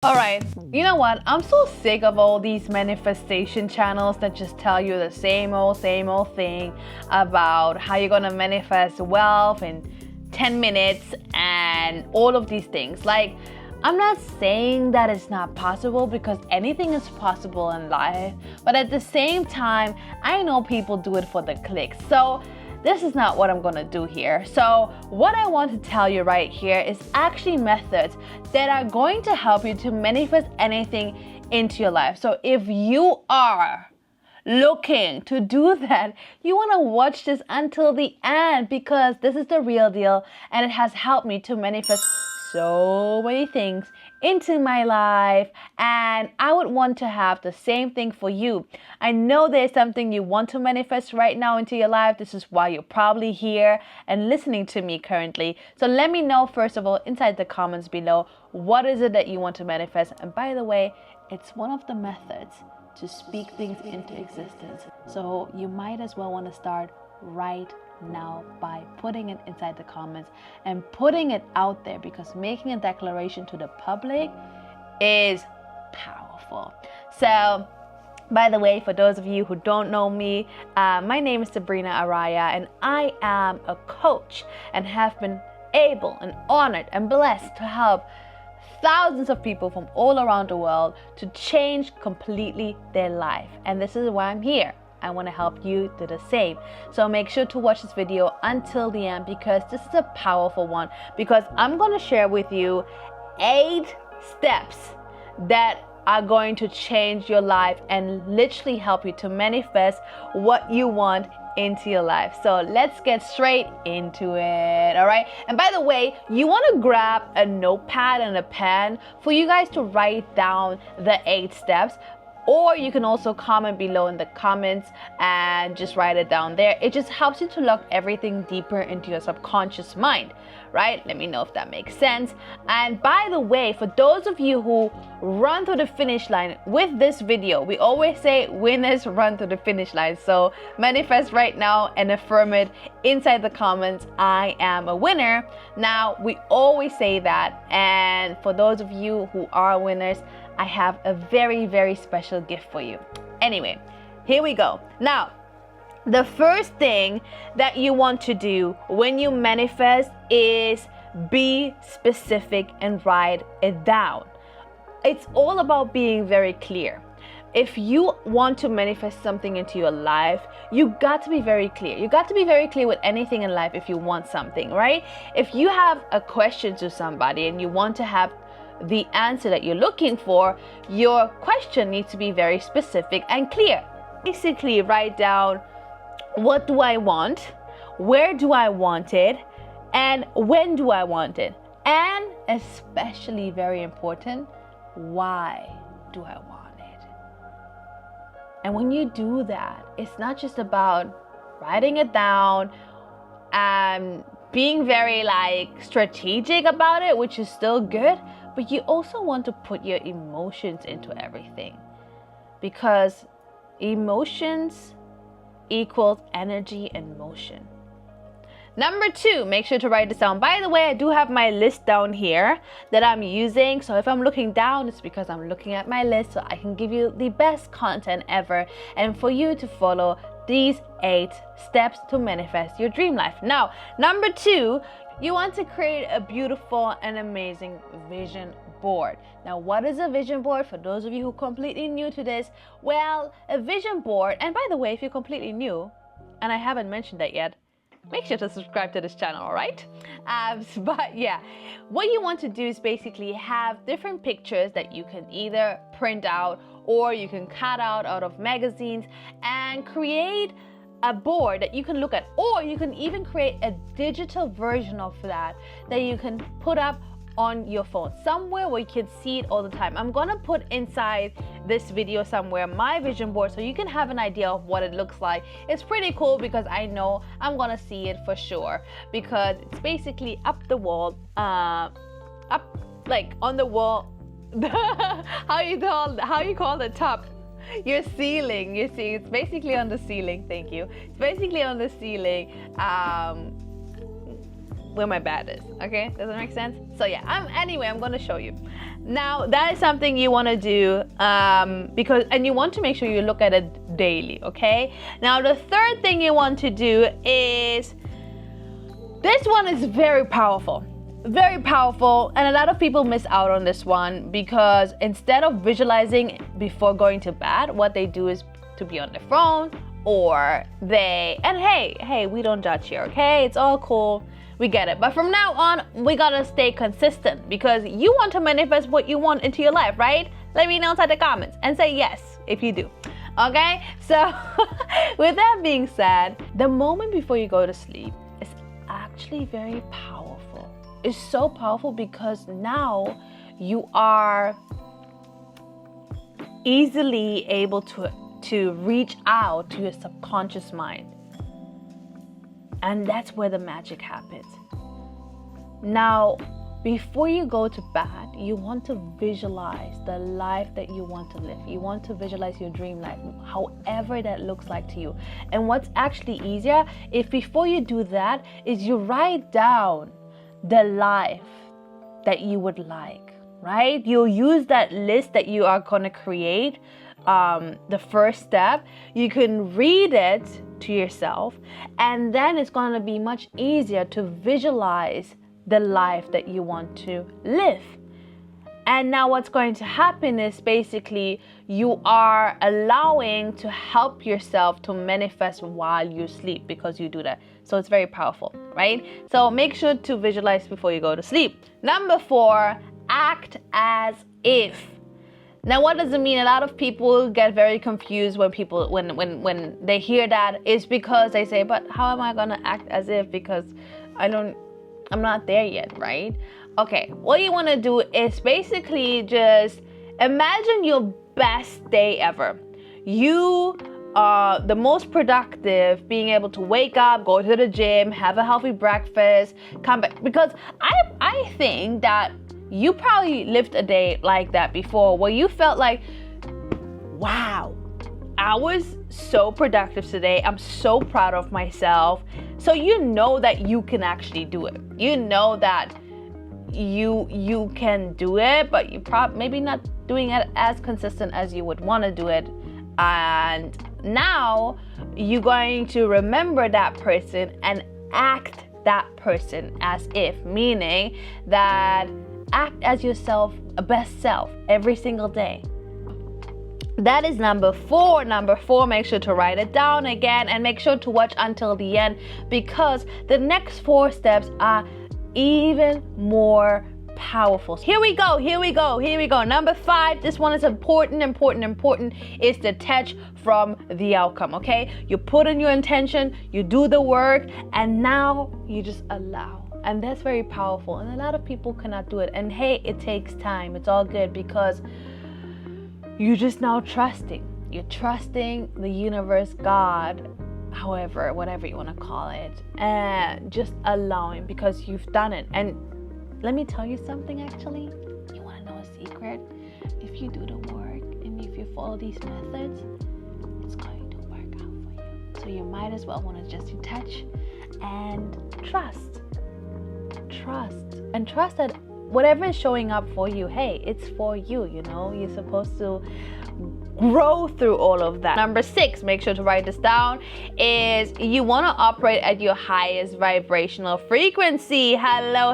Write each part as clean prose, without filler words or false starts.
All right, you know what? I'm so sick of all these manifestation channels that just tell you the same old thing about how you're gonna manifest wealth in 10 minutes and all of these things. Like, I'm not saying that it's not possible because anything is possible in life, but at the same time, I know people do it for the clicks. So this is not what I'm gonna do here. So what I want to tell you right here is actually methods that are going to help you to manifest anything into your life. So if you are looking to do that, you want to watch this until the end because this is the real deal and it has helped me to manifest so many things into my life, and I would want to have the same thing for you. I know there's something you want to manifest right now into your life. This is why you're probably here and listening to me currently. So let me know, first of all, inside the comments below, what is it that you want to manifest? And by the way, it's one of the methods to speak things into existence. So you might as well want to start right now by putting it inside the comments and putting it out there, because making a declaration to the public is powerful. So by the way, for those of you who don't know me, my name is Sabrina and I am a coach and have been able and honored and blessed to help thousands of people from all around the world to change completely their life. And this is why I'm here. I want to help you do the same. So make sure to watch this video until the end because this is a powerful one, because I'm going to share with you 8 steps that are going to change your life and literally help you to manifest what you want into your life. So let's get straight into it. All right. And by the way, you want to grab a notepad and a pen for you guys to write down the 8 steps. Or you can also comment below in the comments and just write it down there. It just helps you to lock everything deeper into your subconscious mind, right? Let me know if that makes sense. And by the way, for those of you who run through the finish line with this video, we always say winners run through the finish line. So manifest right now and affirm it inside the comments. I am a winner. Now, we always say that. And for those of you who are winners, I have a very, very special gift for you. Anyway, here we go. Now, the first thing that you want to do when you manifest is be specific and write it down. It's all about being very clear. If you want to manifest something into your life, you got to be very clear. You got to be very clear with anything in life if you want something, right? If you have a question to somebody and you want to have the answer that you're looking for, your question needs to be very specific and clear. Basically, write down, what do I want? Where do I want it? And when do I want it? And especially very important, why do I want it? And when you do that, it's not just about writing it down and being very strategic about it, which is still good, but you also want to put your emotions into everything, because emotions equals energy and motion. Number 2, make sure to write this down. By the way, I do have my list down here that I'm using. So if I'm looking down, it's because I'm looking at my list so I can give you the best content ever and for you to follow these 8 steps to manifest your dream life. Now, number 2, you want to create a beautiful and amazing vision board. Now, what is a vision board? For those of you who are completely new to this, well, a vision board, and by the way, if you're completely new, and I haven't mentioned that yet, make sure to subscribe to this channel, all right? But yeah, what you want to do is basically have different pictures that you can either print out or you can cut out of magazines and create a board that you can look at, or you can even create a digital version of that you can put up on your phone somewhere where you can see it all the time. I'm gonna put inside this video somewhere my vision board so you can have an idea of what it looks like. It's pretty cool because I know I'm gonna see it for sure, because it's basically up the wall, up like on the wall. how you call the top? Your ceiling. You see, it's basically on the ceiling. Thank you. It's basically on the ceiling. where my bed is. Okay, does that make sense? So yeah, I'm gonna show you. Now that is something you want to do and you want to make sure you look at it daily. Okay. Now the third thing you want to do is, this one is very powerful. Very powerful, and a lot of people miss out on this one because instead of visualizing before going to bed, what they do is to be on their phone, or hey, we don't judge here, okay? It's all cool, we get it. But from now on, we gotta stay consistent because you want to manifest what you want into your life, right? Let me know inside the comments and say yes if you do. Okay, so with that being said, the moment before you go to sleep is actually very powerful. It's so powerful because now you are easily able to reach out to your subconscious mind. And that's where the magic happens. Now, before you go to bed, you want to visualize the life that you want to live. You want to visualize your dream life, however that looks like to you. And what's actually easier, if before you do that, is you write down the life that you would like, right? You'll use that list that you are going to create, the first step. You can read it to yourself, and then it's going to be much easier to visualize the life that you want to live. And now what's going to happen is basically you are allowing to help yourself to manifest while you sleep because you do that. So it's very powerful, right? So make sure to visualize before you go to sleep. Number 4, act as if. Now, what does it mean? A lot of people get very confused when they hear that. Is because they say, but how am I going to act as if? Because I'm not there yet, right? Okay, what you want to do is basically just imagine your best day ever. You are the most productive, being able to wake up, go to the gym, have a healthy breakfast, come back. Because I think that you probably lived a day like that before, where you felt like, wow, I was so productive today. I'm so proud of myself. So you know that you can actually do it. You know that you can do it, but you maybe not doing it as consistent as you would want to do it. And now you're going to remember that person and act that person as if, meaning that act as yourself, a best self every single day. That is number 4. Number 4, make sure to write it down again and make sure to watch until the end, because the next 4 steps are even more powerful. Here we go. Number 5, this one is important, is detach from the outcome, okay? You put in your intention, you do the work, and now you just allow. And that's very powerful. And a lot of people cannot do it. And hey, it takes time. It's all good because you're just now trusting. You're trusting the universe, God, however, whatever you want to call it, and just allowing because you've done it. And let me tell you something, actually. You want to know a secret? If you do the work and if you follow these methods, it's going to work out for you. So you might as well want to just detach and trust. And trust that whatever is showing up for you, hey, it's for you, you know. You're supposed to grow through all of that. Number 6, make sure to write this down, is you want to operate at your highest vibrational frequency. Hello.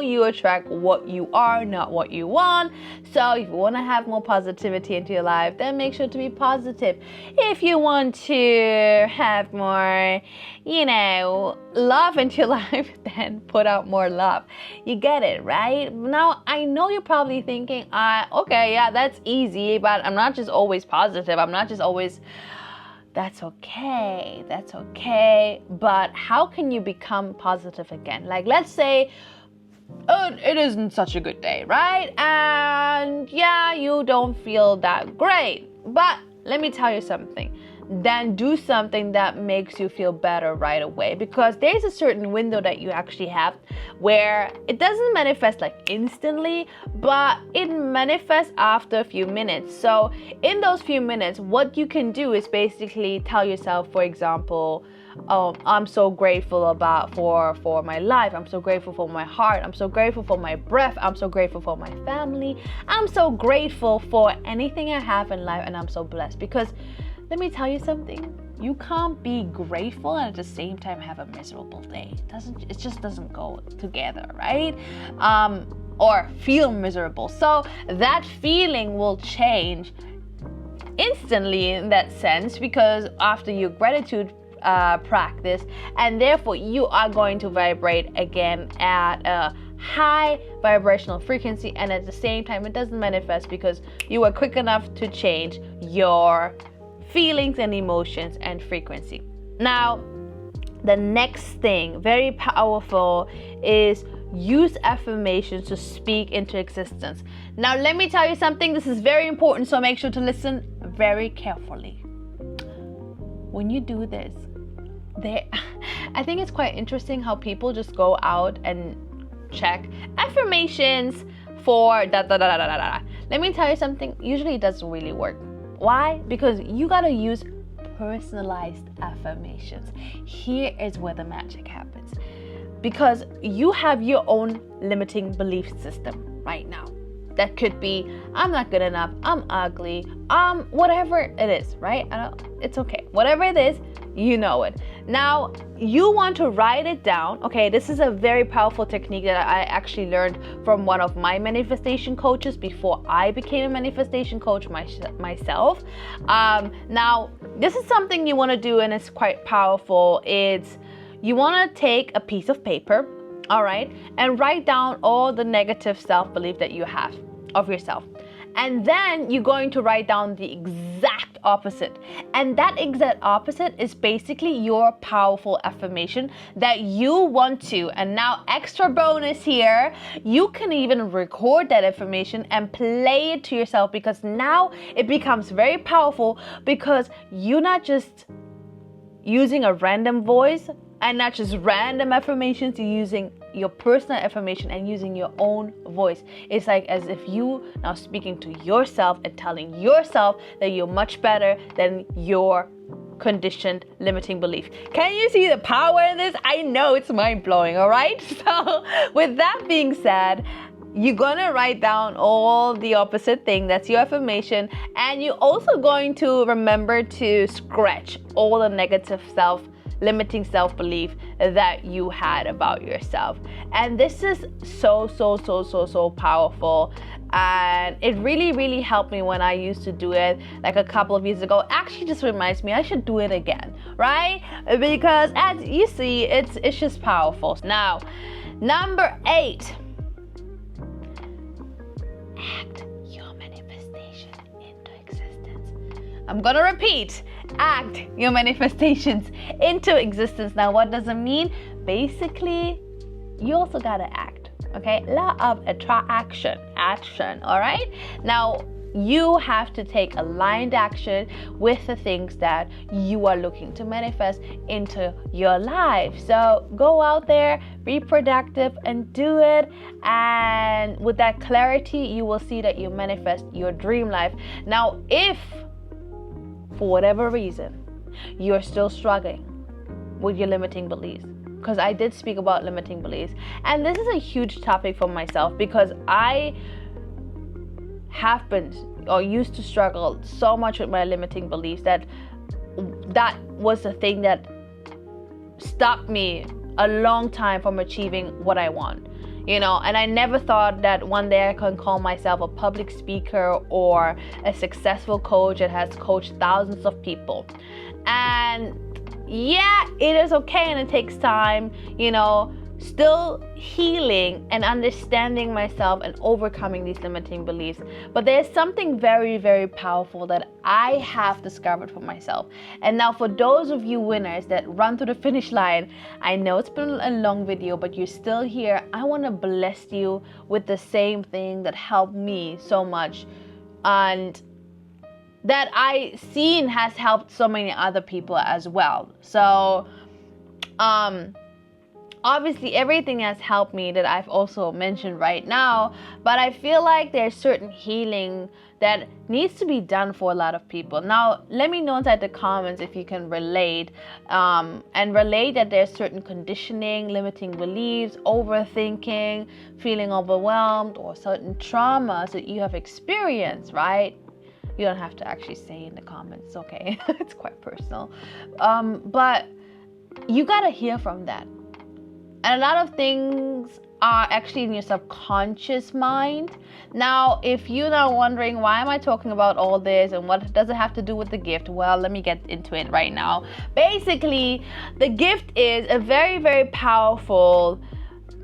You attract what you are, not what you want. So if you want to have more positivity into your life, then make sure to be positive. If you want to have more, love into your life, then put out more love. You get it, right? Now, I know you're probably thinking, okay, yeah, that's easy, but I'm not just always positive. I'm not just always... That's okay. But how can you become positive again? Like, let's say, it isn't such a good day, right? And yeah, you don't feel that great. But let me tell you something. than do something that makes you feel better right away, because there's a certain window that you actually have where it doesn't manifest like instantly, but it manifests after a few minutes. So in those few minutes, what you can do is basically tell yourself, for example, I'm so grateful for my life. I'm so grateful for my heart. I'm so grateful for my breath. I'm so grateful for my family. I'm so grateful for anything I have in life, and I'm so blessed. Because let me tell you something. You can't be grateful and at the same time have a miserable day. It just doesn't go together, right? Or feel miserable. So that feeling will change instantly in that sense, because after your gratitude practice, and therefore you are going to vibrate again at a high vibrational frequency, and at the same time it doesn't manifest because you are quick enough to change your feelings and emotions and frequency. Now, the next thing, very powerful, is use affirmations to speak into existence. Now, let me tell you something. This is very important, so make sure to listen very carefully. When you do this, I think it's quite interesting how people just go out and check affirmations for da da da da da da. Let me tell you something. Usually it doesn't really work. Why? Because you gotta use personalized affirmations. Here is where the magic happens. Because you have your own limiting belief system right now. That could be, I'm not good enough, I'm ugly, whatever it is, right? It's okay. Whatever it is, you know it. Now, you want to write it down. Okay, this is a very powerful technique that I actually learned from one of my manifestation coaches before I became a manifestation coach myself. Now, this is something you want to do, and it's quite powerful. It's, you want to take a piece of paper, all right, and write down all the negative self-belief that you have of yourself. And then you're going to write down the exact opposite. And that exact opposite is basically your powerful affirmation that you want to. And now, extra bonus here, you can even record that affirmation and play it to yourself, because now it becomes very powerful, because you're not just using a random voice and not just random affirmations, you're using your personal affirmation and using your own voice. It's like as if you now speaking to yourself and telling yourself that you're much better than your conditioned limiting belief. Can you see the power in this? I know it's mind-blowing, all right? So with that being said, you're gonna write down all the opposite thing, that's your affirmation, and you're also going to remember to scratch all the negative limiting self-belief that you had about yourself. And this is so powerful, and it really helped me when I used to do it like a couple of years ago. Actually, just reminds me I should do it again, right? Because as you see, it's just powerful. Now, number 8, act your manifestation into existence. I'm gonna repeat. Act your manifestations into existence. Now, what does it mean? Basically, you also gotta act, okay? Law of attraction, all right? Now, you have to take aligned action with the things that you are looking to manifest into your life. So go out there, be productive, and do it. And with that clarity, you will see that you manifest your dream life. Now, if for whatever reason you're still struggling with your limiting beliefs, because I did speak about limiting beliefs, and this is a huge topic for myself, because I have been or used to struggle so much with my limiting beliefs that was the thing that stopped me a long time from achieving what I want. You know, and I never thought that one day I can call myself a public speaker or a successful coach that has coached thousands of people. And yeah, it is okay, and it takes time, you know, still healing and understanding myself and overcoming these limiting beliefs. But there's something very powerful that I have discovered for myself. And now, for those of you winners that run to the finish line, I know it's been a long video, but you're still here. I want to bless you with the same thing that helped me so much. And that I seen has helped so many other people as well. So obviously everything has helped me that I've also mentioned right now, but I feel like there's certain healing that needs to be done for a lot of people. Now, let me know inside the comments if you can relate, and relate that there's certain conditioning, limiting beliefs, overthinking, feeling overwhelmed, or certain traumas that you have experienced, right? You don't have to actually say in the comments, okay? It's quite personal. But you gotta hear from that. And a lot of things are actually in your subconscious mind. Now, if you're now wondering, why am I talking about all this and what does it have to do with the gift? Well, let me get into it right now. Basically, the gift is a very, very powerful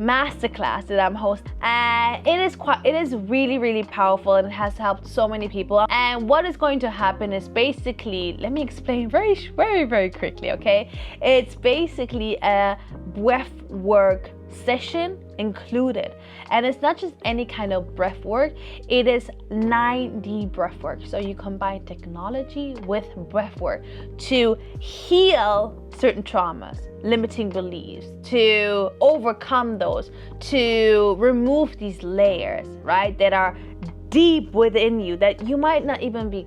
masterclass that I'm hosting, and it is really, really powerful, and it has helped so many people. And what is going to happen is basically, let me explain very, very, very quickly, okay? It's basically a breath work session included, and it's not just any kind of breath work, it is 9D breath work. So you combine technology with breath work to heal certain traumas, limiting beliefs, to overcome those, to remove these layers, right, that are deep within you that you might not even be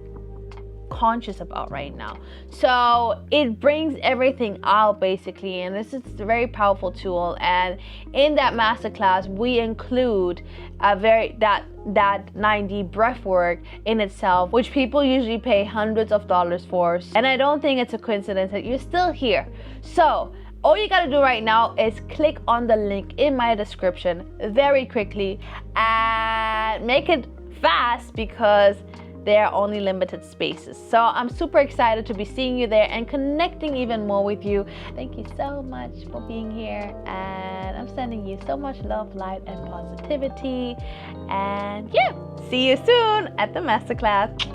conscious about right now. So it brings everything out basically, and this is a very powerful tool. And in that masterclass we include that 9D breath work in itself, which people usually pay hundreds of dollars for. And I don't think it's a coincidence that you're still here. So all you gotta do right now is click on the link in my description very quickly and make it fast, because there are only limited spaces. So I'm super excited to be seeing you there and connecting even more with you. Thank you so much for being here, and I'm sending you so much love, light, and positivity. And yeah, see you soon at the masterclass.